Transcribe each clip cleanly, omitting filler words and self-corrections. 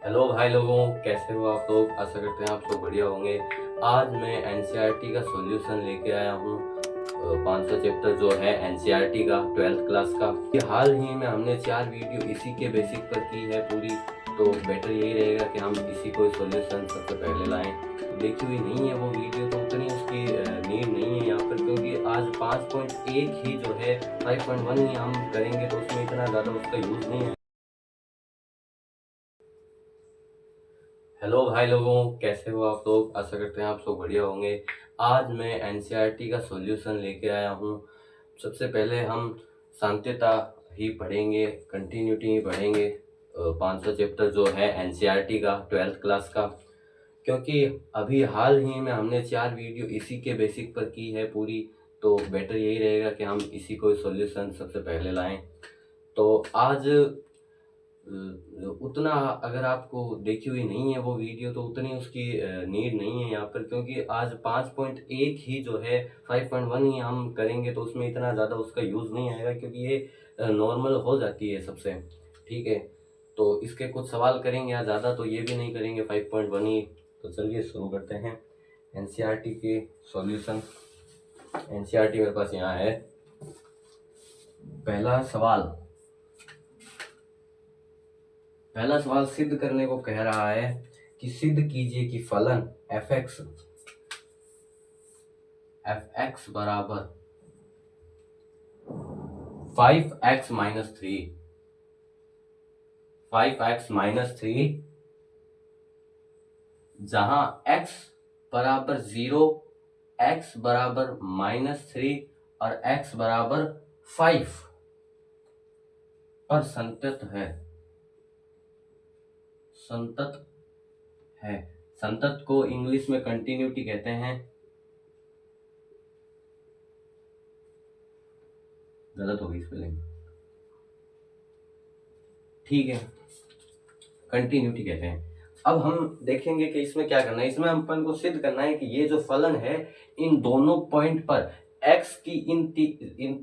Hello भाई लोगों, कैसे हो आप लोग। आशा करते हैं आप लोग बढ़िया होंगे। आज मैं एनसीईआरटी का सॉल्यूशन लेके आया हूँ। 500 चैप्टर जो है एनसीईआरटी का 12th क्लास का। ये हाल ही में हमने 4 वीडियो इसी के बेसिक पर की है पूरी। तो बेटर यही रहेगा कि हम इसी को सॉल्यूशन सबसे पहले लाएं। तो देखी हुई नहीं है वो वीडियो तो उतनी उसकी नीड नहीं है यहाँ पर, क्योंकि आज 5.1 ही जो है 5.1 ही हम करेंगे तो उसमें इतना ज़्यादा उसका यूज़ नहीं है। हेलो भाई लोगों, कैसे हो आप लोग। आशा करते हैं आप लोग बढ़िया होंगे। आज मैं एनसीईआरटी का सॉल्यूशन लेके आया हूँ। सबसे पहले हम सांत्यता ही पढ़ेंगे, कंटिन्यूटी ही पढ़ेंगे। 500 चैप्टर जो है एनसीईआरटी का 12th क्लास का, क्योंकि अभी हाल ही में हमने 4 वीडियो इसी के बेसिक पर की है पूरी। तो बेटर यही रहेगा कि हम इसी को सॉल्यूशन सबसे पहले लाएं। तो आज उतना अगर आपको देखी हुई नहीं है वो वीडियो तो उतनी उसकी नीड नहीं है यहाँ पर, क्योंकि आज 5.1 ही जो है 5.1 ही हम करेंगे तो उसमें इतना ज़्यादा उसका यूज़ नहीं आएगा, क्योंकि ये नॉर्मल हो जाती है सबसे। ठीक है, तो इसके कुछ सवाल करेंगे या ज़्यादा तो ये भी नहीं करेंगे, 5.1 ही। तो चलिए शुरू करते हैं एनसीईआरटी के सॉल्यूशन। एनसीईआरटी मेरे पास यहाँ है। पहला सवाल सिद्ध करने को कह रहा है कि सिद्ध कीजिए कि फलन एफ एक्स बराबर 5x-3 जहां x बराबर 0, x बराबर -3 और x बराबर 5 पर संतत है। संतत को इंग्लिश में कंटिन्यूटी कहते हैं। गलत होगी स्पेलिंग, ठीक है, कंटिन्यूटी कहते हैं। अब हम देखेंगे कि इसमें क्या करना है। इसमें अपन को सिद्ध करना है कि ये जो फलन है इन दोनों पॉइंट पर x की इन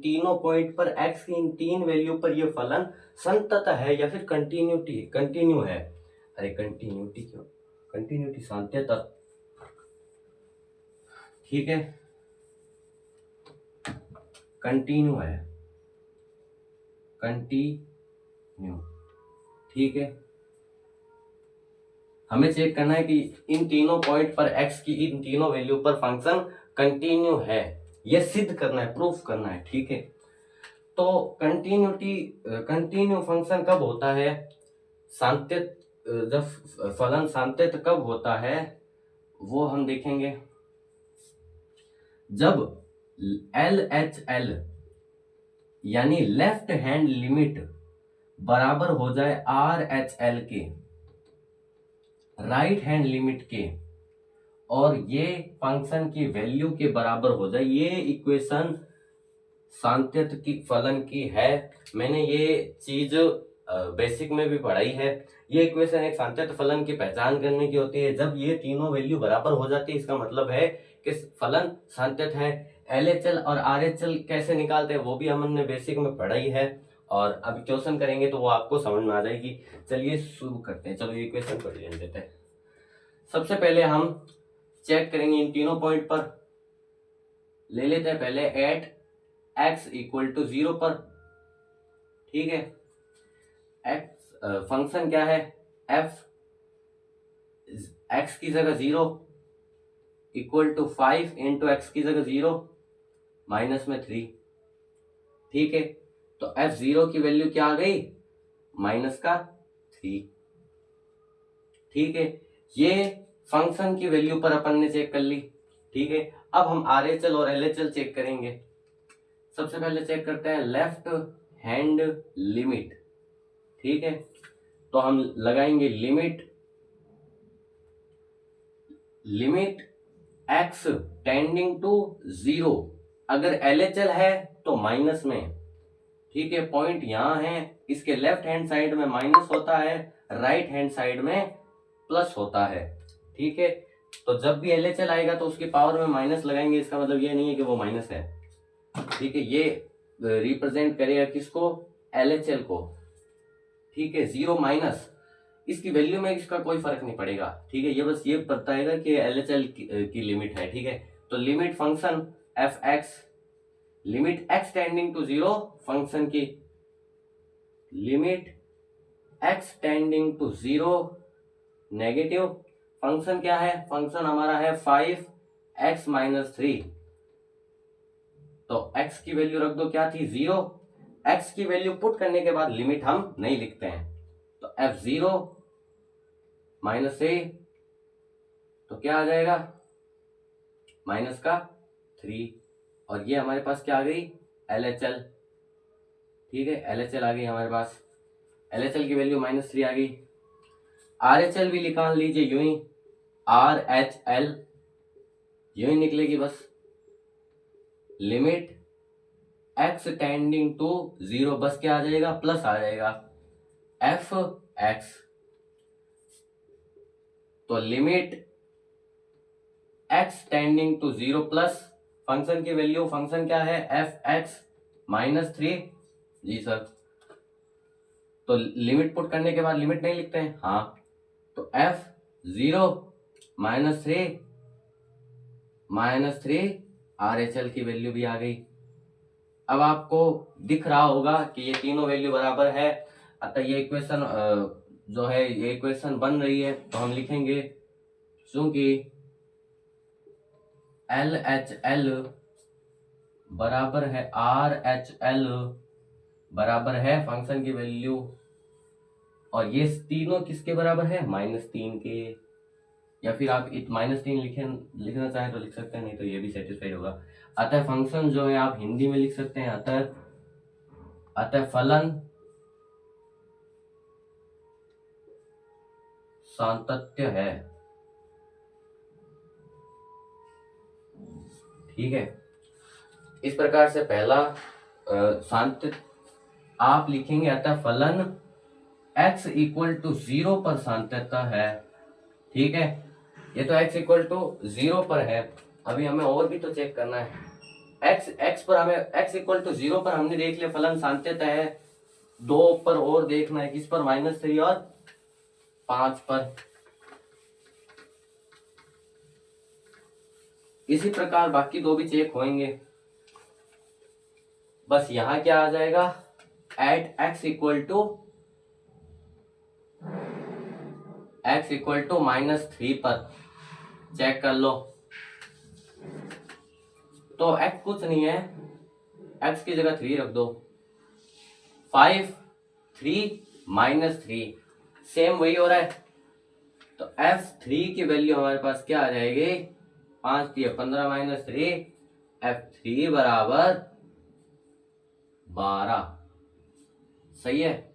तीनों पॉइंट पर x की इन 3 वैल्यू पर ये फलन संतत है या फिर कंटिन्यू है। अरे कंटिन्यूटी क्यों, कंटिन्यूटी सांत्यता, ठीक है, कंटिन्यू है, कंटिन्यू, ठीक है। हमें चेक करना है कि इन तीनों पॉइंट पर x की इन तीनों वैल्यू पर फंक्शन कंटिन्यू है, ये सिद्ध करना है, प्रूफ करना है, ठीक है। तो कंटिन्यू फंक्शन कब होता है, सांत्यत, जब फलन सांत्यत कब होता है वो हम देखेंगे जब LHL यानी लेफ्ट हैंड लिमिट बराबर हो जाए RHL के, राइट हैंड लिमिट के, और ये फंक्शन की वैल्यू के बराबर हो जाए। ये इक्वेशन सांत्यत की फलन की है। मैंने ये चीज बेसिक में भी पढ़ाई है। ये इक्वेशन एक सांत्यत फलन की पहचान करने की होती है। जब ये तीनों वैल्यू बराबर हो जाती है इसका मतलब है कि फलन सांत्यत है। LHL और RHL कैसे निकालते हैं वो भी हमने बेसिक में पढ़ाई है, और अब क्वेश्चन करेंगे तो वो आपको समझ में आ जाएगी। चलिए शुरू करते हैं। चलो ये क्वेश्चन पढ़ लेते हैं। सबसे पहले हम चेक करेंगे इन तीनों पॉइंट पर, ले लेते हैं पहले एट x इक्वल टू 0 पर, ठीक है। x फंक्शन क्या है, f x की जगह 0 इक्वल टू 5 इंटू एक्स की जगह 0 माइनस में 3, ठीक है। तो f0 की वैल्यू क्या आ गई, -3, ठीक है। ये फंक्शन की वैल्यू पर अपन ने चेक कर ली, ठीक है। अब हम RHL और LHL चेक करेंगे। सबसे पहले चेक करते हैं लेफ्ट हैंड लिमिट, ठीक है। तो हम लगाएंगे लिमिट x टेंडिंग टू 0। अगर LHL है तो माइनस में, ठीक है। पॉइंट यहां है, इसके लेफ्ट हैंड साइड में माइनस होता है, राइट हैंड साइड में प्लस होता है, ठीक है। तो जब भी LHL आएगा तो उसकी पावर में माइनस लगाएंगे। इसका मतलब ये नहीं है कि वो माइनस है, ठीक है। ये रिप्रेजेंट करेगा किसको, LHL को, ठीक है। 0 माइनस, इसकी वैल्यू में इसका कोई फर्क नहीं पड़ेगा, ठीक है। ये बस ये बताएगा कि LHL की लिमिट है, ठीक है। तो limit function F X, limit X tending to 0, function की limit X tending to 0 negative. Function क्या है, फंक्शन हमारा है 5x-3। तो x की वैल्यू रख दो, क्या थी 0। x की वैल्यू पुट करने के बाद लिमिट हम नहीं लिखते हैं, तो f0 -a, तो क्या आ जाएगा -3। और ये हमारे पास क्या आ गई, LHL, ठीक है। LHL आ गई हमारे पास, LHL की वैल्यू -3 आ गई। RHL भी निकाल लीजिए यूं ही, RHL यूं ही निकलेगी बस, लिमिट x टेंडिंग टू 0, बस क्या आ जाएगा, प्लस आ जाएगा f(x). तो limit x tending to 0 plus function की वैल्यू, फंक्शन क्या है f(x-3), जी सर। तो लिमिट पुट करने के बाद लिमिट नहीं लिखते हैं, हाँ। तो f0 -3 RHL की वैल्यू भी आ गई। अब आपको दिख रहा होगा कि ये तीनों वैल्यू बराबर है, अतः ये इक्वेशन जो है ये इक्वेशन बन रही है। तो हम लिखेंगे चूंकि LHL बराबर है RHL बराबर है फंक्शन की वैल्यू, और ये तीनों किसके बराबर है, -3 के। या फिर आप -3 लिखना चाहें तो लिख सकते हैं, नहीं तो ये भी सेटिस्फाइड होगा। अतः फंक्शन जो है आप हिंदी में लिख सकते हैं, अतः फलन सातत्य है, ठीक है। इस प्रकार से पहला सातत्य आप लिखेंगे, अतः फलन x = 0 पर सातत्य है, ठीक है। ये तो x = 0 पर है। अभी हमें और भी तो चेक करना है, x पर हमें x = 0 पर हमने देख लिया फलन सातत्य है। 2 पर और देखना है, किस पर, -3 और 5 पर। इसी प्रकार बाकी दो भी चेक होंगे। बस यहां क्या आ जाएगा, एट x = -3 पर चेक कर लो। तो x कुछ नहीं है, x की जगह 3 रख दो। 5 3 -3 सेम वही हो रहा है। तो f3 की वैल्यू हमारे पास क्या आ जाएगी, 5 3 15 -3, f3 बराबर 12। सही है,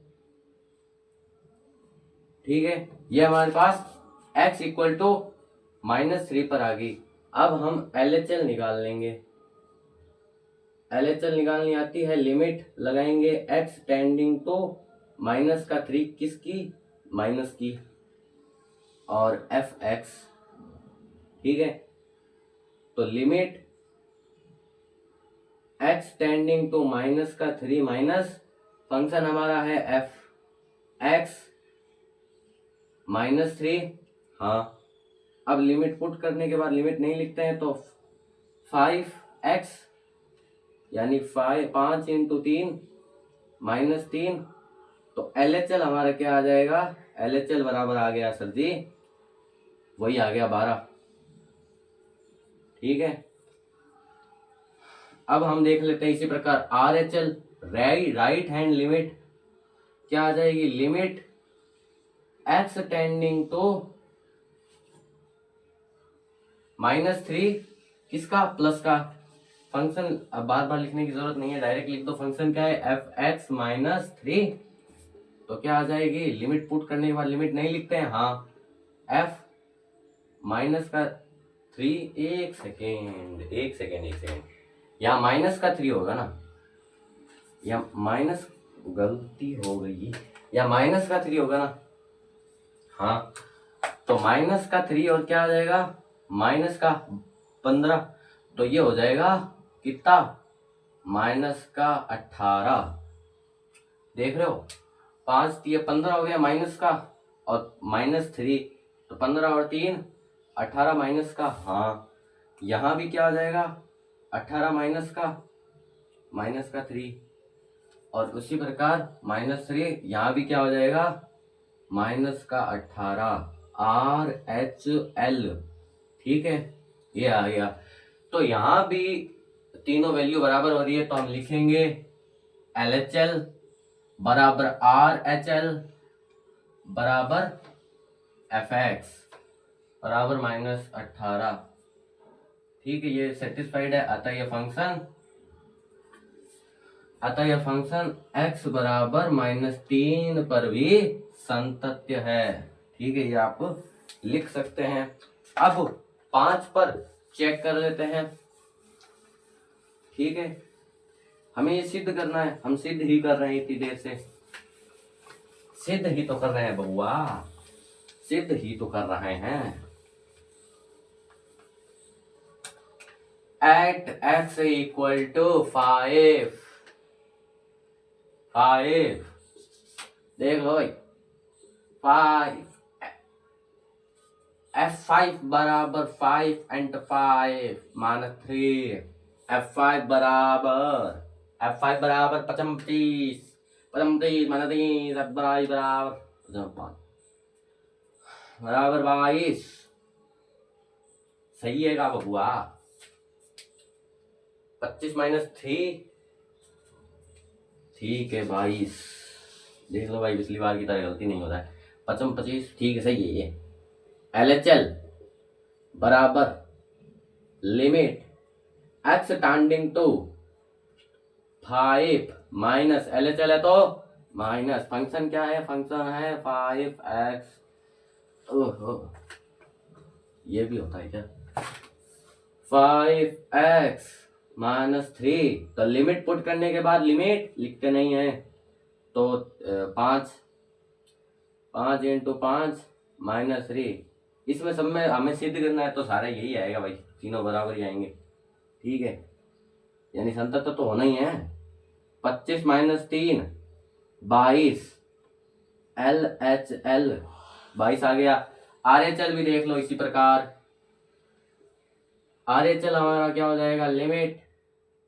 ठीक है। ये हमारे पास x = -3 पर आ गई। अब हम LHL निकाल लेंगे। LHL निकालनी आती है, लिमिट लगाएंगे x टेंडिंग टू -3 किसकी, माइनस की, और f(x), ठीक है। तो limit x tending to -3 minus function हमारा है f(x -3), हाँ। अब लिमिट पुट करने के बाद लिमिट नहीं लिखते हैं, तो 5x यानी 5 × 3 -3। तो LHL हमारा क्या आ जाएगा, LHL बराबर आ गया सर जी, वही आ गया 12, ठीक है। अब हम देख लेते हैं इसी प्रकार RHL, राइट हैंड लिमिट क्या आ जाएगी, लिमिट x टेंडिंग टू -3 किसका, प्लस का। फंक्शन अब बार बार लिखने की जरूरत नहीं है, डायरेक्ट लिख दो। फंक्शन क्या है, f(x -3), तो क्या आ जाएगी, लिमिट पुट करने के बाद लिमिट नहीं लिखते हैं, हाँ। f -3, एक सेकेंड, यहाँ -3 होगा ना, या माइनस, गलती हो गई, या -3 होगा ना, हाँ। तो -3 और क्या आ जाएगा, -15, तो ये हो जाएगा कितना, -18। देख रहे हो, 5 3 15 हो गया माइनस का, और -3, तो 15 और 3 18 माइनस का, हाँ यहाँ भी क्या हो जाएगा 18 माइनस का 3, और उसी प्रकार -3 यहाँ भी क्या हो जाएगा -18 RHL। ठीक है, ये आ गया। तो यहाँ भी तीनों वैल्यू बराबर हो रही है, तो हम लिखेंगे LHL बराबर RHL बराबर FX बराबर -18। ठीक है, ये सेटिस्फाइड है। अतः यह फंक्शन x बराबर -3 पर भी संतत्य है। ठीक है, ये आप लिख सकते हैं। अब 5 पर चेक कर लेते हैं। ठीक है, हमें ये सिद्ध करना है, हम सिद्ध ही कर रहे हैं, इतनी देर से सिद्ध ही तो कर रहे हैं बउआ, सिद्ध ही तो कर रहे हैं। एट x इक्वल टू 5 देख लो भाई, 5 F5 बराबर 5 × 5 -3, F5 बराबर 25 -3 बराबर 22। सही है का बबुआ? 25 - 3, ठीक है 22। देख लो भाई, पिछली बार की तरह गलती नहीं हो रहा है। 25, ठीक है, सही है ये। LHL बराबर limit x tending to 5 minus LHL है तो माइनस, फंक्शन क्या है, फंक्शन है 5x। ओहो, ये भी होता है क्या? 5x -3, तो लिमिट पुट करने के बाद लिमिट लिखते नहीं है, तो 5 × 5 -3। इसमें सब में हमें सिद्ध करना है, तो सारा यही आएगा भाई, तीनों बराबर ही आएंगे। ठीक है, यानी संतत्व तो होना ही है। 25 - 3 22, LHL 22 आ गया। RHL भी देख लो इसी प्रकार। RHL हमारा क्या हो जाएगा, limit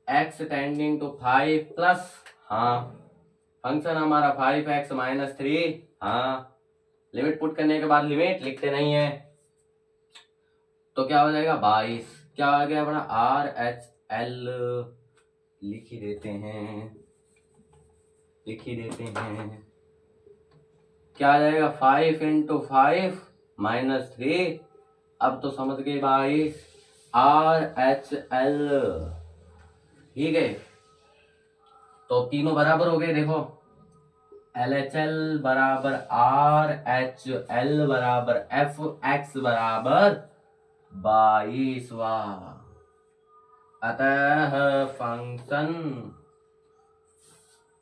x tending to 5 plus, हाँ फंक्शन हमारा 5x -3, हाँ लिमिट पुट करने के बाद लिमिट लिखते नहीं है, तो क्या हो जाएगा 22। क्या आ गया अपना RHL, लिख ही देते हैं। क्या आ जाएगा 5 × 5 -3, अब तो समझ गए 22 RHL। ठीक है, तो तीनों बराबर हो गए। देखो LHL बराबर RHL बराबर FX बराबर 22। अतः फंक्शन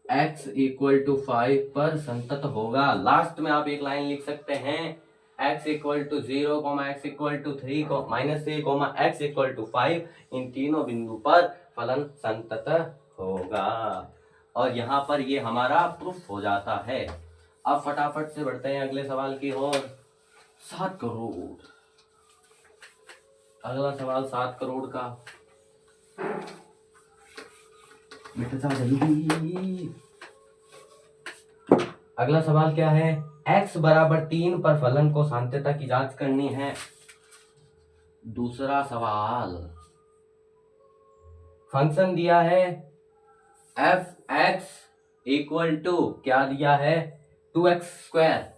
x इक्वल टू 5 पर संतत होगा। लास्ट में आप एक लाइन लिख सकते हैं, x equal to 0, x equal to 3 -3, x equal to 5, इन तीनों बिंदु पर फलन संतत होगा। और यहाँ पर ये हमारा प्रूफ हो जाता है। अब फटाफट से बढ़ते हैं अगले सवाल की ओर। 7 करोड़, अगला सवाल 7 करोड़ का। मिटता जल्दी। अगला सवाल क्या है, x बराबर 3 पर फलन को सांत्यता की जांच करनी है। दूसरा सवाल, फंक्शन दिया है f(x) इक्वल टू क्या दिया है, 2x²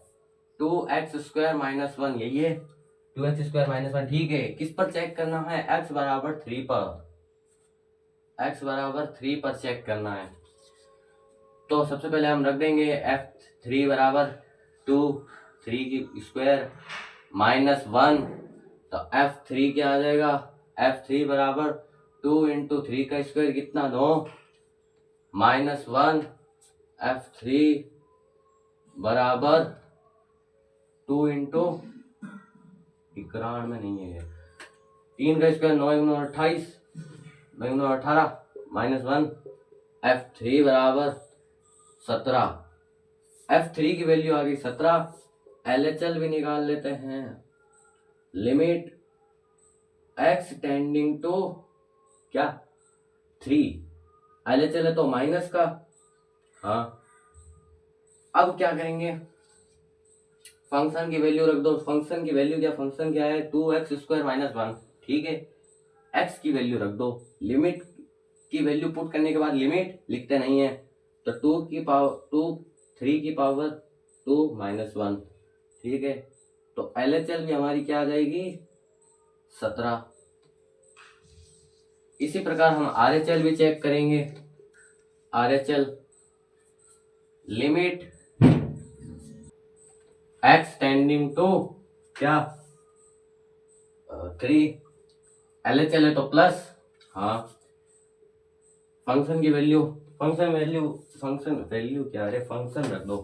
-1, यही है 2x² -1। ठीक है, किस पर चेक करना है, x बराबर 3 पर, x बराबर 3 पर चेक करना है। तो सबसे पहले हम रख देंगे f3 बराबर 2, 3 की स्क्वायर -1, तो f3 क्या आ जाएगा, f3 बराबर 2 × 3 का स्क्वायर कितना, 9 -1, f3 बराबर 2 × 91 में नहीं है, 3 का स्क्वायर 9 × 28, 9 × 18 -1, f3 बराबर 17, f3 की वैल्यू आ गई 17, LHL भी निकाल लेते हैं। लिमिट x टेंडिंग टू क्या 3, LHL है तो माइनस का। हाँ, अब क्या करेंगे, फंक्शन की वैल्यू रख दो। फंक्शन की वैल्यू क्या, फंक्शन क्या है 2x² - 1। ठीक है, x की वैल्यू रख दो। लिमिट की वैल्यू पुट करने के बाद लिमिट लिखते नहीं है, तो 3 की पावर 2 - 1। ठीक है, तो LHL भी हमारी क्या आ जाएगी 17। इसी प्रकार हम RHL भी चेक करेंगे। RHL limit x tending to क्या 3, LHL है तो प्लस। हाँ, फंक्शन की वैल्यू, फंक्शन वैल्यू क्या है, फंक्शन रख दो।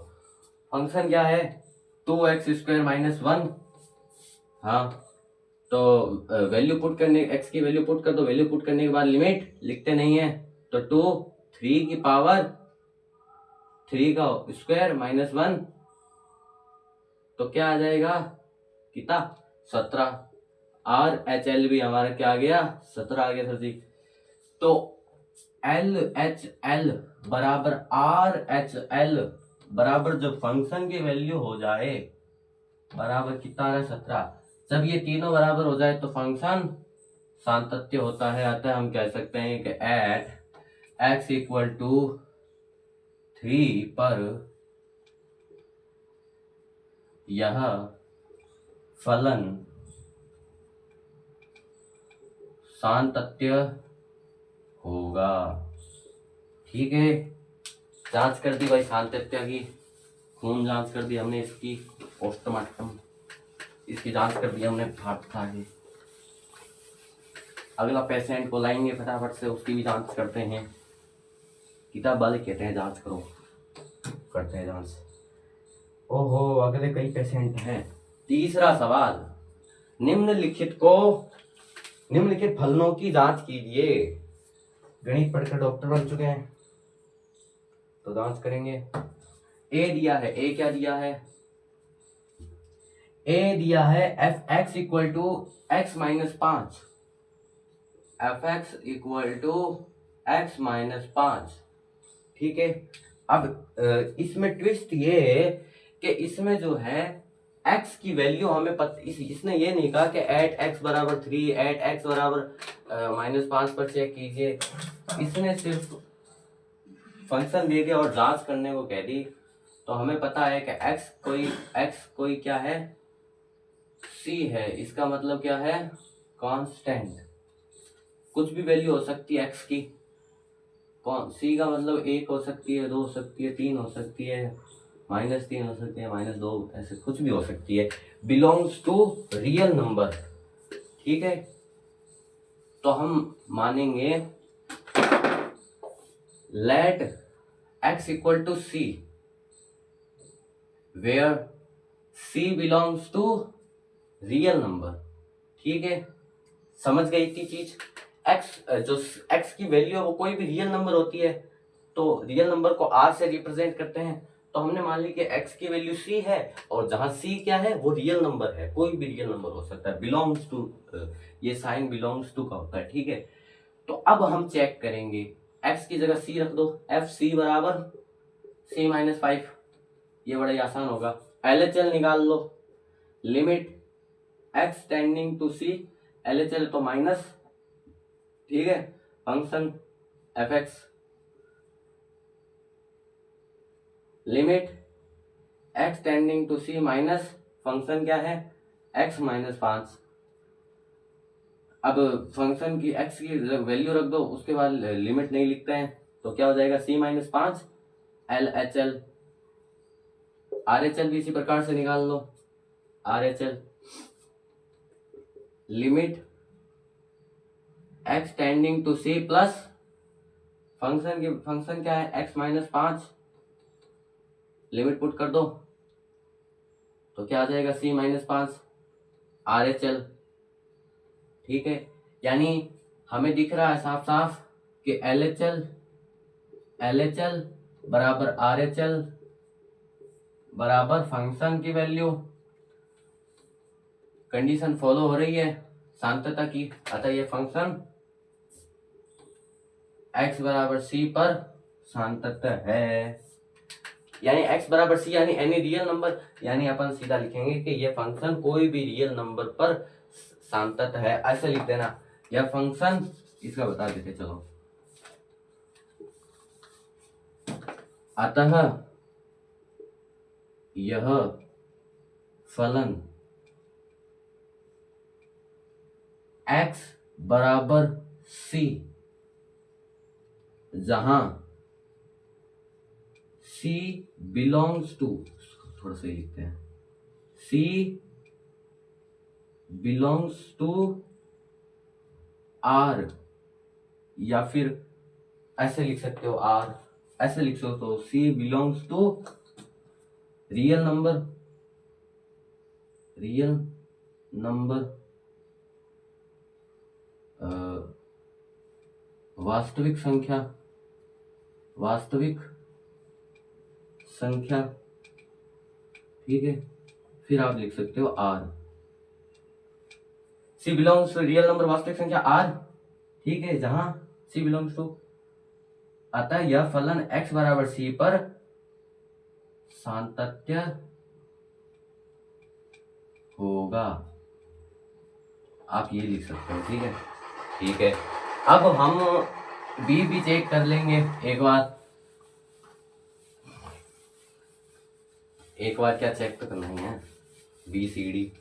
फंक्शन क्या है 2x² - 1। हाँ, तो वैल्यू पुट करने, x की वैल्यू पुट कर दो। वैल्यू पुट करने के बाद लिमिट लिखते नहीं है, तो 3 की पावर 3 का स्क्वायर - 1, तो क्या आ जाएगा कितना 17। RHL भी हमारा क्या आ गया 17 आ गया सर जी। तो LHL बराबर RHL बराबर जब फंक्शन की वैल्यू हो जाए बराबर कितना आ रहा है 17, जब ये तीनों बराबर हो जाए तो फंक्शन सातत्य होता है। अतः हम कह सकते हैं कि एट x = 3 पर यह फलन सातत्य होगा। ठीक है, जांच कर दी भाई सातत्य की, खून जांच कर दी हमने, इसकी पोस्टमार्टम इसकी जांच कर दी हमने, हार्ट था ये। अगला पेशेंट को लाएंगे फटाफट से, उसकी भी जांच करते हैं। किताब वाले कहते हैं जांच करो, करते हैं जांच। ओहो, अगले कई पेशेंट हैं। तीसरा सवाल, निम्नलिखित फलनों की जांच कीजिए। गणित पढ़कर डॉक्टर बन चुके हैं तो जांच करेंगे। ए दिया है, ए क्या दिया है, ए दिया है fx = x - 5, fx = x - 5। ठीक है, अब इसमें ट्विस्ट ये है कि इसमें जो है x की वैल्यू हमें इसने ये नहीं कहा कि एट x = 3, एट x = -5 पर चेक कीजिए। इसने सिर्फ फंक्शन दे दिया और जांच करने को कह दी। तो हमें पता है कि x कोई क्या है c है, इसका मतलब क्या है कांस्टेंट। कुछ भी वैल्यू हो सकती है x की, c का मतलब 1 हो सकती है, 2 हो सकती है, 3 हो सकती है, -3 हो सकती है, -2, ऐसे कुछ भी हो सकती है। Belongs to real number. ठीक है, तो हम मानेंगे let x = c where c belongs to real number. ठीक है, समझ गई इतनी चीज। जो x की वैल्यू है वो कोई भी रियल नंबर होती है, तो रियल नंबर को r से रिप्रेजेंट करते हैं। तो हमने मान ली कि x की वैल्यू c है, और जहां c क्या है वो रियल नंबर है, कोई भी रियल नंबर हो सकता है। बिलोंग्स टू, ये साइन बिलोंग्स टू का होता है। ठीक है, तो अब हम चेक करेंगे, x की जगह c रख दो, fc = c - 5। ये बड़ा ही आसान होगा। LHL निकाल लो। Limit x tending to c, LHL तो माइनस। ठीक है, function fx limit x tending to c minus function क्या है x - 5। अब फंक्शन की x की वैल्यू रख दो, उसके बाद लिमिट नहीं लिखते हैं, तो क्या हो जाएगा c - 5 LHL। RHL भी इसी प्रकार से निकाल लो। RHL limit x tending to c plus function क्या है x - 5, लिमिट पुट कर दो तो क्या आ जाएगा c - 5 RHL। ठीक है, यानी हमें दिख रहा है साफ साफ कि LHL बराबर RHL बराबर फंक्शन की वैल्यू कंडीशन फॉलो हो रही है सांतता की, अतः ये फंक्शन x बराबर c पर सांतत्य है। यानी x बराबर c यानी एनी रियल नंबर, यानी अपन सीधा लिखेंगे कि ये फंक्शन कोई भी रियल नंबर पर सांतत्य है, ऐसे लिख देना। यह फंक्शन, इसका बता देते चलो, अतः यह फलन x बराबर c जहां c बिलोंग्स टू, थोड़ा सा लिखते हैं, c बिलोंग्स टू r, या फिर ऐसे लिख सकते हो r, ऐसे लिख सकते हो c belongs to real number वास्तविक संख्या, ठीक है। फिर आप लिख सकते हो r, c belongs to real number वास्तविक संख्या r, ठीक है, जहां c बिलोंग्स टू, अतः यह फलन x बराबर c पर सांतत्य होगा। आप ये लिख सकते हो, ठीक है, ठीक है। अब हम बी भी चेक कर लेंगे एक बार क्या चेक तो करना ही है, B C D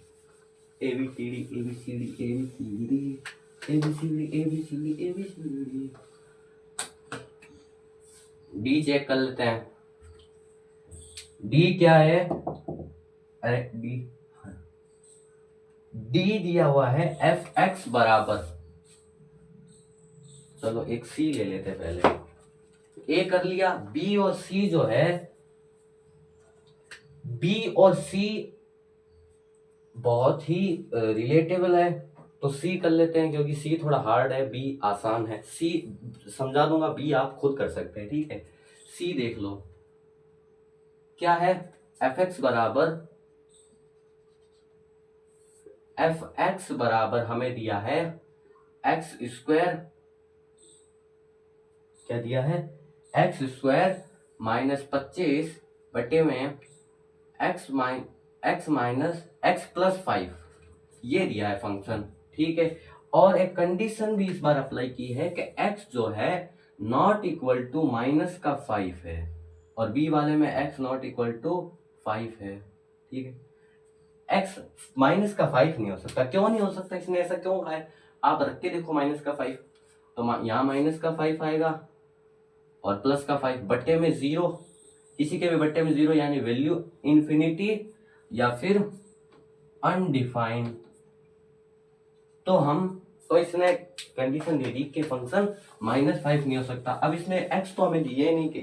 A B C D A B C D A B C D A B C D A B C D A B C D, D check कर लेते हैं। डी क्या है, अरे डी दिया हुआ है f x बराबर, चलो एक सी ले लेते हैं पहले, ए कर लिया। बी और सी जो है, बी और सी बहुत ही रिलेटेबल है, तो सी कर लेते हैं, क्योंकि सी थोड़ा हार्ड है, बी आसान है। सी समझा दूंगा, बी आप खुद कर सकते हैं, ठीक है। सी देख लो क्या है, एफ एक्स बराबर हमें दिया है एक्स स्क्वायर, क्या दिया है, एक्स स्क्वायर माइनस 25 बटे में एक्स माइनस एक्स प्लस 5, ये दिया है फंक्शन, ठीक है। और एक कंडीशन भी इस बार अप्लाई की है कि x जो है नॉट इक्वल टू माइनस का 5 है, और b वाले में x नॉट इक्वल टू 5 है, ठीक है। x माइनस का 5 नहीं हो सकता, क्यों नहीं हो सकता, इसने ऐसा क्यों कहा है, आप रख के देखो माइनस का 5, तो यहाँ माइनस का 5 आएगा और प्लस का 5 बट्टे में 0, किसी के भी बट्टे में 0 यानी वैल्यू इंफिनिटी या फिर अनडिफाइंड। तो इसने कंडीशन दे दी कि फंक्शन -5 नहीं हो सकता। अब इसमें x तो हमें दिए नहीं कि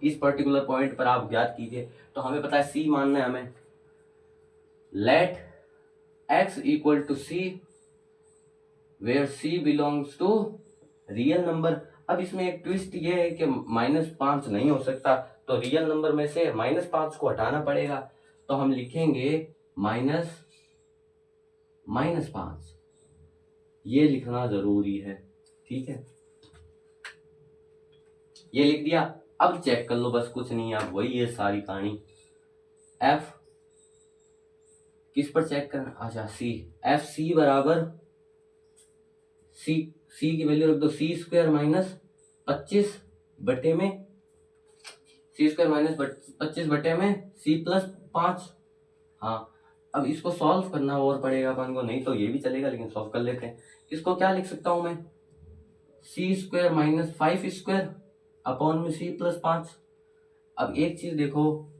इस पर्टिकुलर पॉइंट पर आप ज्ञात कीजिए, तो हमें पता है c मानना है हमें। Let x equal to c where c belongs to real number. अब इसमें एक ट्विस्ट ये है कि -5 नहीं हो सकता, तो रियल नंबर में से -5 को हटाना पड़ेगा, तो हम लिखेंगे -5, ये लिखना जरूरी है, ठीक है। ये लिख दिया, अब चेक कर लो, बस कुछ नहीं है, अब वही है सारी कहानी। एफ किस पर चेक करना, अच्छा सी, एफ सी बराबर सी की वैल्यू रख दो, सी स्क्वायर माइनस 25 बटे में सी स्क्वायर माइनस 25 बटे में सी प्लस 5। हाँ, अब इसको सॉल्व करना और पड़ेगा अपन को, नहीं तो ये भी चलेगा, लेकिन सॉल्व कर लेते हैं। इसको क्या लिख सकता हूं मैं, सी स्क्वायर माइनस 5 स्क्वायर अपॉन में सी प्लस 5। अब एक चीज देखो,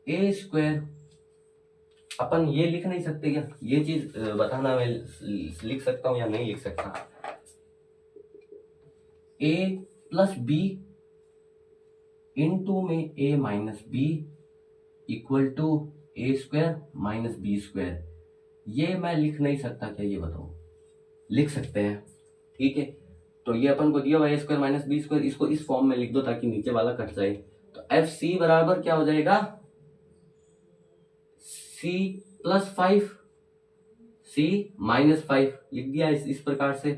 ए स्क्वायर अपन ये लिख नहीं सकते क्या, ये चीज बताना, मैं लिख सकता हूं या नहीं लिख सकता। ए प्लस बी इंटू में A minus B equal to A square minus B square, ये मैं लिख नहीं सकता क्या, ये बताओ। लिख सकते हैं, ठीक है। तो ये अपन को दिया हुआ ए स्क्वायर माइनस बी स्क्वायर, इसको इस फॉर्म में लिख दो ताकि नीचे वाला कट जाए। तो एफ सी बराबर क्या हो जाएगा, सी प्लस 5 c -5 लिख दिया इस प्रकार से,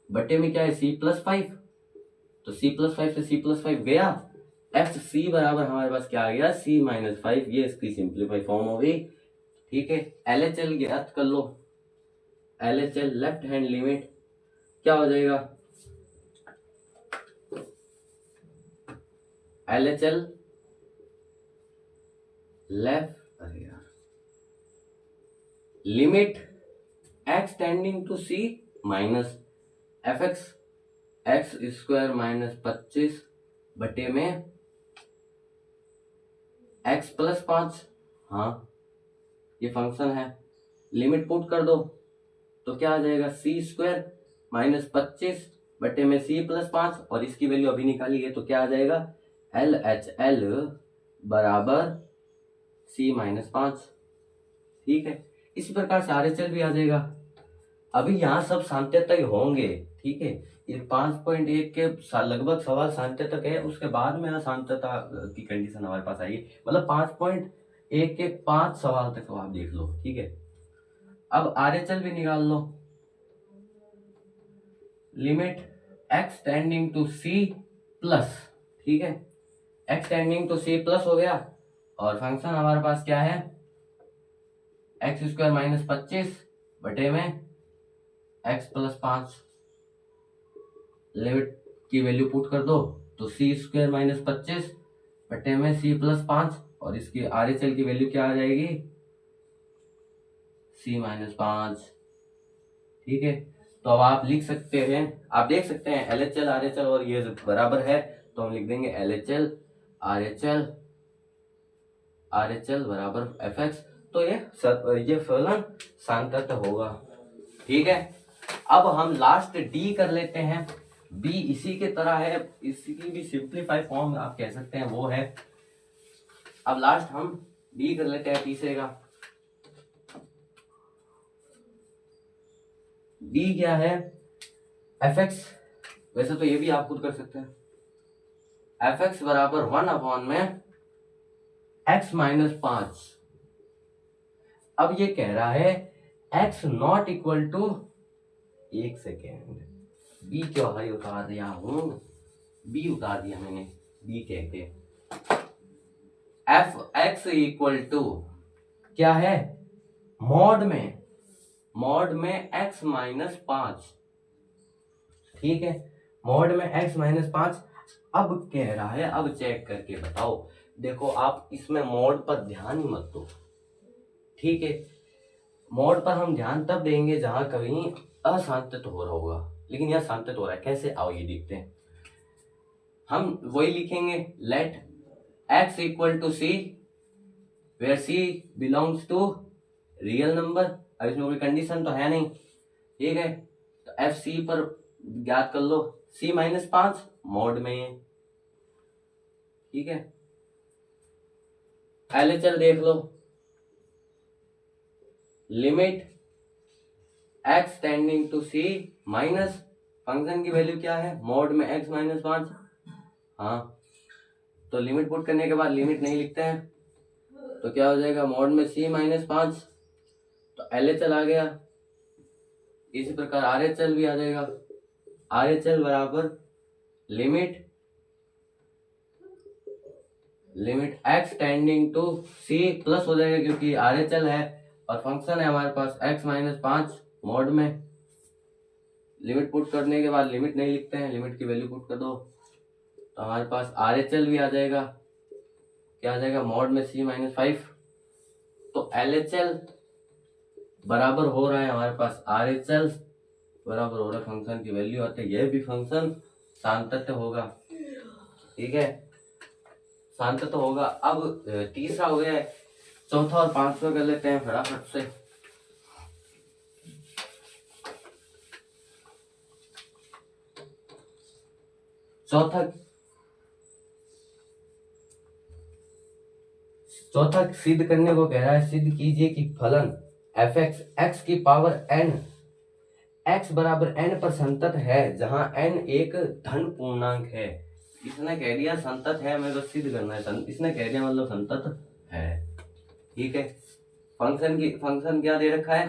बटे में क्या है c +5, तो c+5 से c+5 गया, एफ सी बराबर हमारे पास क्या आ गया c -5, ये इसकी सिंप्लीफाई फॉर्म हो गई। ठीक है, LHL ज्ञात कर लो, LHL लेफ्ट हैंड लिमिट क्या हो जाएगा, LHL लेफ्ट, अरे यार, limit x tending to c minus fx x² - 25 बटे में x + 5, हाँ ये फंक्शन है, लिमिट पुट कर दो तो क्या आ जाएगा c² - 25 बटे में c + 5, और इसकी वैल्यू अभी निकाली है तो क्या आ जाएगा LHL बराबर c - 5। ठीक है, इसी प्रकार से RHL भी आ जाएगा। अभी यहाँ सब सांत्यतक होंगे। ठीक है, ये 5.1 के लगभग सवाल सांत्यतक है, उसके बाद में असांत्यता की कंडीशन हमारे पास आएगी, मतलब 5.1 के 5 सवाल तक आप देख लो। ठीक है, अब RHL भी निकाल लो, limit x tending to c plus, ठीक है, x tending to c plus हो गया, और फंक्शन हमारे पास क्या है x² - 25 बटे में x + 5, लिमिट की वैल्यू पुट कर दो तो c² - 25 बटे में c + 5, और इसकी RHL की वैल्यू क्या आ जाएगी c - 5। ठीक है, तो अब आप लिख सकते हैं, आप देख सकते हैं LHL RHL और ये बराबर है, तो हम लिख देंगे LHL RHL बराबर fx, तो ये फलन सांतत होगा। ठीक है, अब हम लास्ट D कर लेते हैं, B इसी के तरह है, इसकी भी सिंप्लीफाई फॉर्म आप कह सकते हैं वो है। अब लास्ट हम D कर लेते हैं तीसरे का, D क्या है fx, वैसे तो ये भी आप खुद कर सकते हैं, fx बराबर 1 में x - 5। अब ये कह रहा है x नॉट इक्वल टू, एक सेकेंड, बी क्यों भाई उतार दिया हूं, बी उतार दिया मैंने, बी कह के, एफ एक्स इक्वल टू क्या है मॉड में x - 5। ठीक है, मॉड में x - 5। अब कह रहा है, अब चेक करके बताओ, देखो आप इसमें मॉड पर ध्यान ही मत दो। ठीक है, मॉड पर हम ध्यान तब देंगे जहां कहीं अशांतित हो रहा होगा, लेकिन यह शांतित हो रहा है, कैसे आओ ये देखते हैं। हम वही लिखेंगे, let x equal to c where c belongs to real number. अब इसमें कोई कंडीशन तो है नहीं। ठीक है, तो एफ सी पर ज्ञात कर लो, c - 5 मॉड में। ठीक है, LHL देख लो, limit x tending to c minus function की वैल्यू क्या है मॉड में x - 5, हाँ तो लिमिट पुट करने के बाद लिमिट नहीं लिखते हैं तो क्या हो जाएगा मॉड में c - 5, तो LHL आ गया। इसी प्रकार RHL भी आ जाएगा, RHL बराबर limit x tending to c plus हो जाएगा क्योंकि RHL है और फंक्शन है हमारे पास x - 5 मॉड में। लिमिट पुट करने के बाद लिमिट नहीं लिखते हैं, लिमिट की वैल्यू पुट कर दो तो हमारे पास RHL भी आ जाएगा, क्या आ जाएगा मॉड में c - 5। तो LHL बराबर हो रहा है हमारे पास RHL बराबर हो रहा है फंक्शन की वैल्यू आते, यह भी फंक्शन शांतत्य होगा। ठीक है, शांतत्य होगा। अब तीसरा हो गया है, चौथा और पांचवा कर लेते हैं फटाफट से। चौथा सिद्ध करने को कह रहा है, सिद्ध कीजिए कि फलन fx x की पावर n x बराबर n पर संतत है जहां n एक धन पूर्णांक है। इसने कह दिया संतत है, मैं बस सिद्ध करना है, इसने कह दिया मतलब संतत है। ठीक है, फंक्शन क्या दे रखा है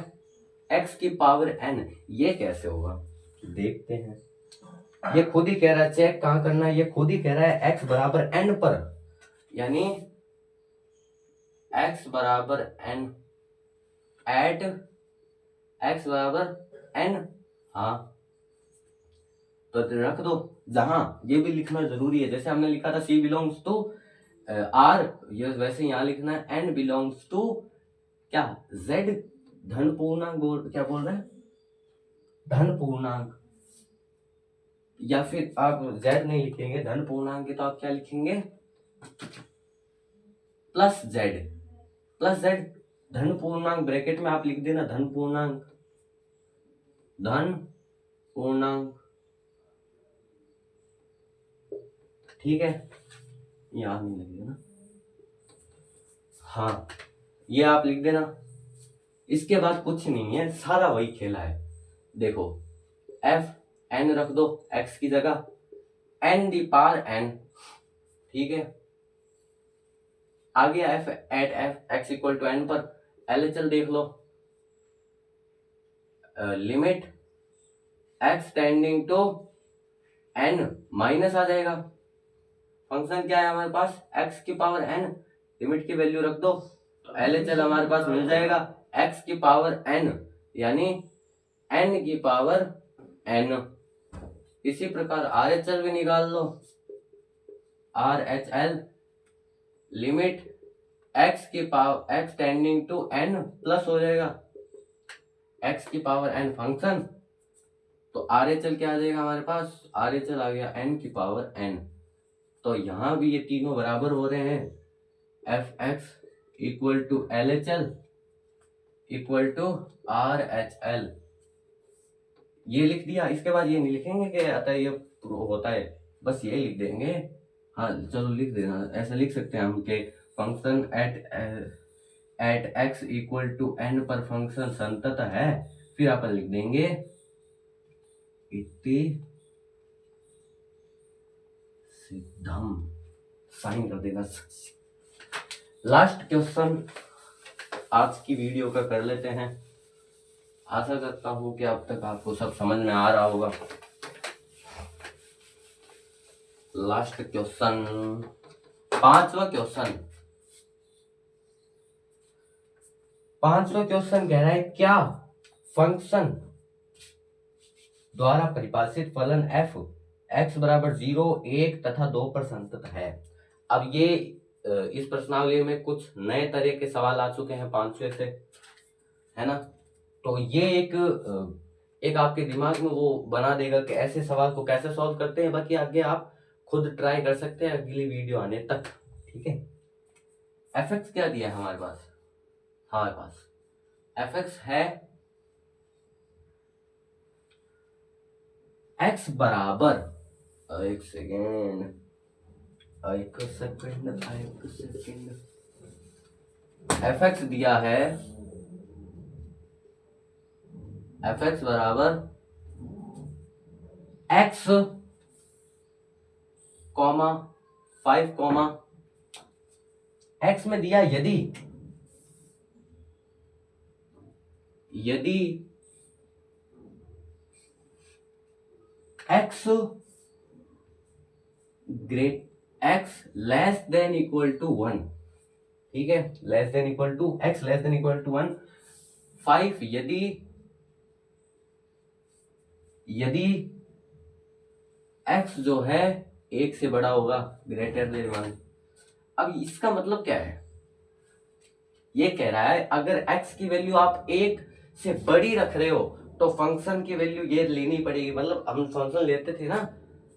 एक्स की पावर एन, ये कैसे होगा देखते हैं। ये खुद ही कह रहा है, चेक कहां करना है, ये खुद ही कह रहा है एक्स बराबर एन पर, यानी एक्स बराबर एन एट एक्स बराबर एन। हाँ तो रख दो, जहां ये भी लिखना जरूरी है, जैसे हमने लिखा था सी बिलोंग्स टू आर, ये वैसे यहां लिखना है एन बिलोंग्स टू क्या, जेड धन पूर्णांक क्या बोल रहे हैं, धन पूर्णांक, या फिर आप जेड नहीं लिखेंगे धन पूर्णांक तो आप क्या लिखेंगे, प्लस जेड, प्लस जेड धन पूर्णांक, ब्रैकेट में आप लिख देना धन पूर्णांक, धन पूर्णांक, ठीक है, याद नहीं लगेगा ना, हाँ ये आप लिख देना। इसके बाद कुछ नहीं है, सारा वही खेला है। देखो एफ एन रख दो एक्स की जगह, एन दी पावर एन, ठीक है, आ गया F at F x equal to N पर, एलएचएल देख लो, limit X tending to N minus आ जाएगा, फंक्शन क्या है हमारे पास एक्स की पावर एन, लिमिट की वैल्यू रख दो, तो एलएचएल हमारे पास मिल जाएगा एक्स की पावर एन, यानी एन की पावर एन। इसी प्रकार आरएचएल भी निकाल लो, आरएचएल लिमिट एक्स की power x tending to n plus हो जाएगा एक्स की पावर एन फंक्शन, तो आरएचएल क्या आ जाएगा हमारे पास, आरएचएल आ गया एन की पावर एन। तो यहां भी ये तीनों बराबर हो रहे हैं, f x equal to L H L equal to R H L, ये लिख दिया। इसके बाद ये नहीं लिखेंगे कि अतः ये होता है, बस ये लिख देंगे, हाँ चलो लिख देना, ऐसा लिख सकते हैं हम कि function at x equal to N पर फंक्शन संतत है, फिर अपन लिख देंगे इति सिद्धम, साइन कर देना। लास्ट क्वेश्चन आज की वीडियो का कर लेते हैं, आशा करता हूं कि अब तक आपको सब समझ में आ रहा होगा। लास्ट क्वेश्चन, पांचवा क्वेश्चन कह रहा है क्या फंक्शन द्वारा परिभाषित फलन f x बराबर 0, 1 तथा 2 पर संतत है। अब ये इस प्रश्नावली में कुछ नए तरह के सवाल आ चुके हैं 500 से, है ना, तो ये एक आपके दिमाग में वो बना देगा कि ऐसे सवाल को कैसे सॉल्व करते हैं। बाकी आगे आप खुद ट्राई कर सकते हैं अगली वीडियो आने तक, ठीक है। एफ एक्स क्या दिया है हमारे पास, हमारे पास एफ एक्स है एक्स बराबर, एक सेकेंड, एफ एक्स दिया है एफ एक्स बराबर एक्स कॉमा 5 कॉमा एक्स में दिया यदि x less than equal to 1, ठीक है, less than equal to x less than equal to 1, 5 यदि x जो है 1 से बड़ा होगा, ग्रेटर देन 1। अब इसका मतलब क्या है, ये कह रहा है अगर x की वैल्यू आप 1 से बड़ी रख रहे हो तो फंक्शन की वैल्यू ये लेनी पड़ेगी। मतलब हम फंक्शन लेते थे ना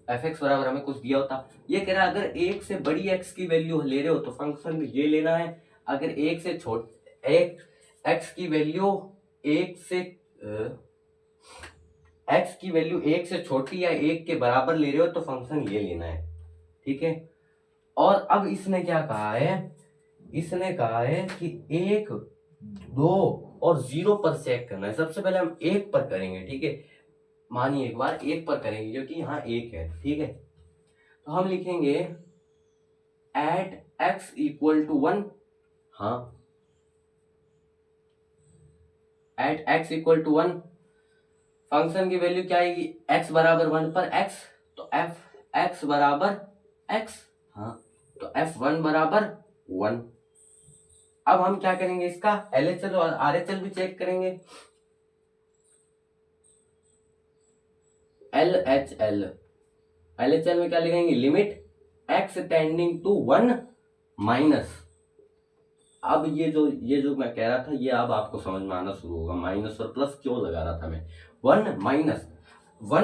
एफ एक्स बराबर हमें कुछ दिया होता, ये कह रहा है अगर 1 से बड़ी x की वैल्यू ले रहे हो तो फंक्शन ये लेना है, अगर 1 से x की वैल्यू 1 से x की वैल्यू 1 से छोटी या 1 के बराबर ले रहे हो तो फंक्शन ये लेना है, ठीक है। और अब इसने क्या कहा है, इसने कहा है कि 1, 2 और 0 पर चेक करना है। सबसे पहले हम 1 पर करेंगे, ठीक है, मानिए एक बार 1 पर करेंगे क्योंकि यहाँ 1 है, ठीक है। तो हम लिखेंगे एट x इक्वल टू 1, हाँ at x equal to 1 function की वैल्यू क्या आएगी, x बराबर 1 पर x, तो एफ एक्स बराबर x, हाँ तो f1 बराबर 1। अब हम क्या करेंगे, इसका LHL और RHL भी चेक करेंगे। LHL में क्या लिखेंगे, limit x tending to 1 minus, अब ये जो मैं कह रहा था ये अब आपको समझ में आना शुरू होगा, माइनस और प्लस क्यों लगा रहा था मैं। 1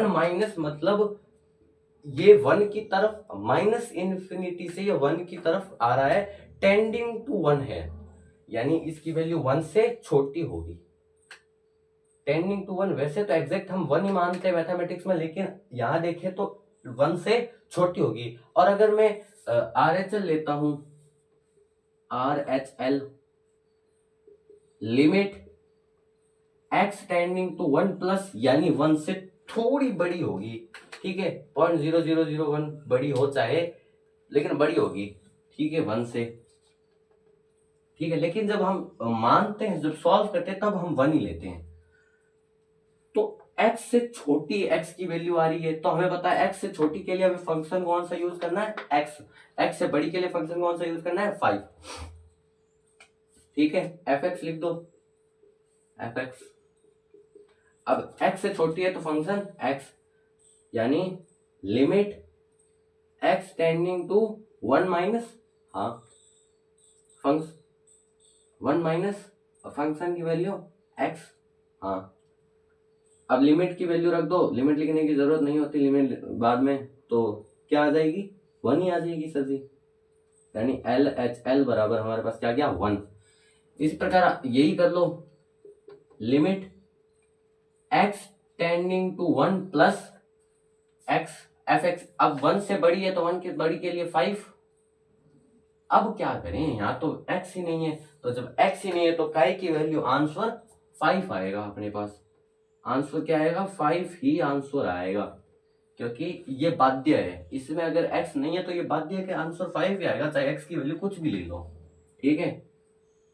माइनस मतलब ये 1 की तरफ माइनस इन्फिनिटी से ये 1 की तरफ आ रहा है, टेंडिंग टू 1 है, यानी इसकी वैल्यू 1 से छोटी होगी। टेंडिंग टू 1 वैसे तो एग्जैक्ट हम 1 ही मानते हैं मैथमेटिक्स में, लेकिन यहां देखें तो 1 से छोटी होगी। और अगर मैं RHL लेता हूं, RHL limit x tending to 1 plus, यानी 1 से थोड़ी बड़ी होगी, ठीक है, 0.0001 बड़ी हो चाहे, लेकिन बड़ी होगी, ठीक है, 1 से, ठीक है। लेकिन जब हम मानते हैं, जब सॉल्व करते हैं, तब हम 1 ही लेते हैं। तो x से छोटी x की वैल्यू आ रही है, तो हमें पता है x से छोटी के लिए हमें फंक्शन कौन सा यूज करना है, x से बड़ी के लिए फंक्शन कौन सा यूज करना है, 5, ठीक है। fx लिख दो, fx। अब x से छोटी है तो फंक्शन x, यानी limit x tending to 1 minus, हाँ फंक्शन 1 माइनस फंक्शन की वैल्यू x, हाँ। अब लिमिट की वैल्यू रख दो, लिमिट लिखने की जरूरत नहीं होती, लिमिट बाद में, तो क्या आ जाएगी, 1 ही आ जाएगी सर जी, यानी LHL बराबर हमारे पास क्या गया, 1। इस प्रकार यही कर लो, limit x tending to 1 plus x fx, अब 1 से बड़ी है तो 1 की बड़ी के लिए 5। अब क्या करें, यहाँ तो x ही नहीं है, तो जब x ही नहीं है तो काई की वैल्यू आंसर 5 आएगा अपने पास, आंसर क्या आएगा, 5 ही आंसर आएगा, क्योंकि ये बाध्य है, इसमें अगर x नहीं है तो ये बाध्य है कि आंसर 5 ही आएगा, चाहे x की वैल्यू कुछ भी ले लो, ठीक है।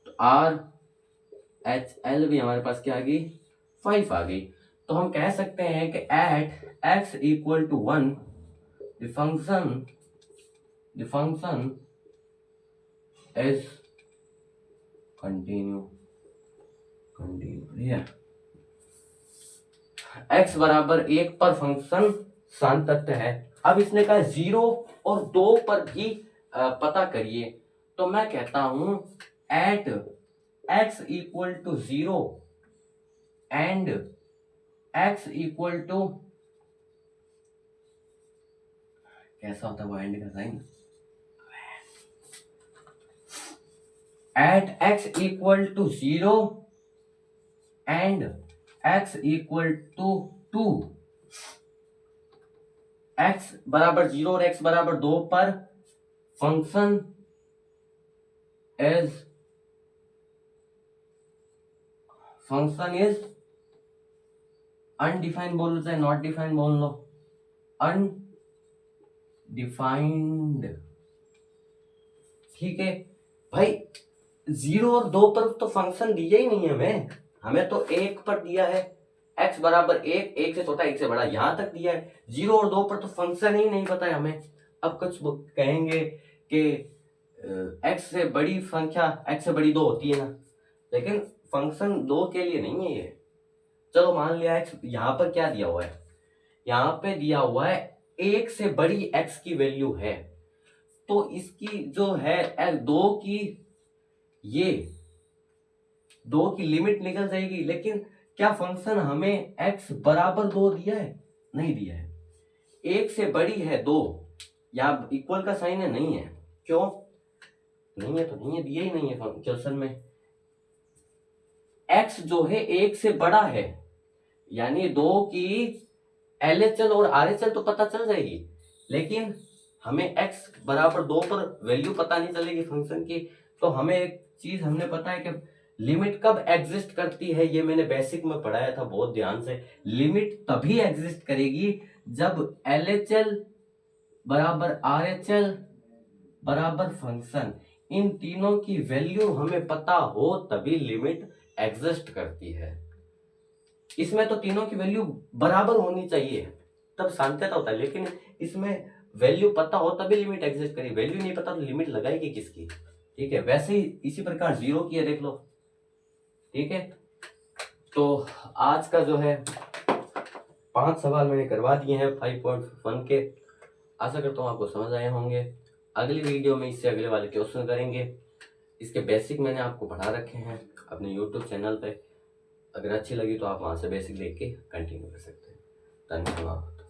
तो RHL भी हमारे पास क्या आ गई, 5 आ गई। तो हम कह सकते हैं कि at x equal to 1 the function is continue, x बराबर 1 पर फंक्शन सातत्य है। अब इसने कहा 0 और 2 पर भी पता करिए, तो मैं कहता हूं at x equal to 0 and x equal to, कैसा होता है वो एंड का sign, at x equal to 0 and x equal to 2, x बराबर 0 और x बराबर 2 पर फंक्शन इज अनडिफाइंड बोल लो चाहे नॉट डिफाइंड बोल लो, अनडिफाइंड, ठीक है भाई। 0 और 2 पर तो फंक्शन दिया ही नहीं है हमें तो 1 पर दिया है, x बराबर 1, 1 से छोटा 1 से बड़ा, यहां तक दिया है। 0 और 2 पर तो फंक्शन ही नहीं पता है हमें। अब कुछ कहेंगे कि x से बड़ी संख्या, x से बड़ी 2 होती है ना, लेकिन फंक्शन 2 के लिए नहीं है ये। चलो मान लिया x, यहां पर क्या दिया हुआ है, यहां पे दिया हुआ है 1 से बड़ी x की वैल्यू है, तो इसकी जो है 2 की, ये 2 की लिमिट निकल जाएगी। लेकिन क्या फंक्शन हमें x बराबर 2 दिया है, नहीं दिया है। 1 से बड़ी है 2, यहाँ इक्वल का साइन है, नहीं है, क्यों नहीं है, तो नहीं है, दिया ही नहीं है क्वेश्चन में। x जो है 1 से बड़ा है, यानी 2 की LHL और RHL तो पता चल जाएगी, लेकिन हमें x बराबर 2 पर वैल्यू पता नहीं चलेगी फंक्शन की। तो हमें एक चीज हमने पता है कि लिमिट कब एग्जिस्ट करती है, ये मैंने बेसिक में पढ़ाया था बहुत ध्यान से। लिमिट तभी एग्जिस्ट करेगी जब LHL बराबर RHL बराबर फंक्शन, इन तीनों की वैल्यू हमें पता हो, तभी लिमिट एग्जिस्ट करती है। इसमें तो तीनों की वैल्यू बराबर होनी चाहिए तब सांत्यता होता है, लेकिन इसमें वैल्यू पता हो तभी लिमिट एग्जिस्ट करेगी, वैल्यू नहीं पता तो लिमिट लगाएगी किसकी। ठीक है, वैसे ही इसी प्रकार जीरो की है, देख लो। ठीक है, तो आज का जो है 5 सवाल मैंने करवा दिए हैं 5.1 के। आशा करता हूँ आपको समझ आए होंगे। अगली वीडियो में इससे अगले वाले क्वेश्चन करेंगे। इसके बेसिक मैंने आपको पढ़ा रखे हैं अपने यूट्यूब चैनल पे। अगर अच्छी लगी तो आप वहाँ से बेसिक देख के कंटिन्यू कर सकते हैं। धन्यवाद।